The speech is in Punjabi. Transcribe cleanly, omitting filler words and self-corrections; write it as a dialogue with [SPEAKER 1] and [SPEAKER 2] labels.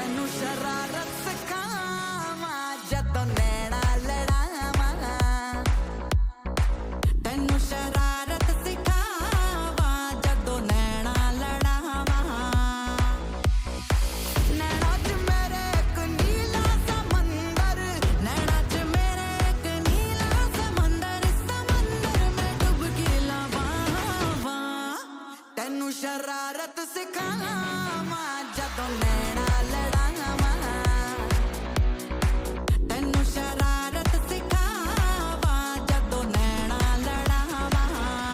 [SPEAKER 1] ਤੈਨੂੰ ਸ਼ਰਾਰਤ ਸਿਖਾਵਾਂ ਜਦੋਂ ਨੈਣਾ ਲੜਾਵਾਂ ਤੈਨੂੰ ਸ਼ਰਾਰਤ ਸਿਖਾਵਾਂ ਜਦੋਂ ਨੈਣਾ ਲੜਾਵਾਂ ਨੈਣਾ 'ਚ ਮੇਰੇ ਇੱਕ ਨੀਲਾ ਸਮੁੰਦਰ ਨੈਣਾ 'ਚ ਮੇਰੇ ਇੱਕ ਨੀਲਾ ਸਮੁੰਦਰ ਮੈਂ ਡੁਬਕੀ ਲਾਵਾਂ ਤੈਨੂੰ ਸ਼ਰਾਰਤ ਸਿਖਾਵਾਂ ਜਦੋਂ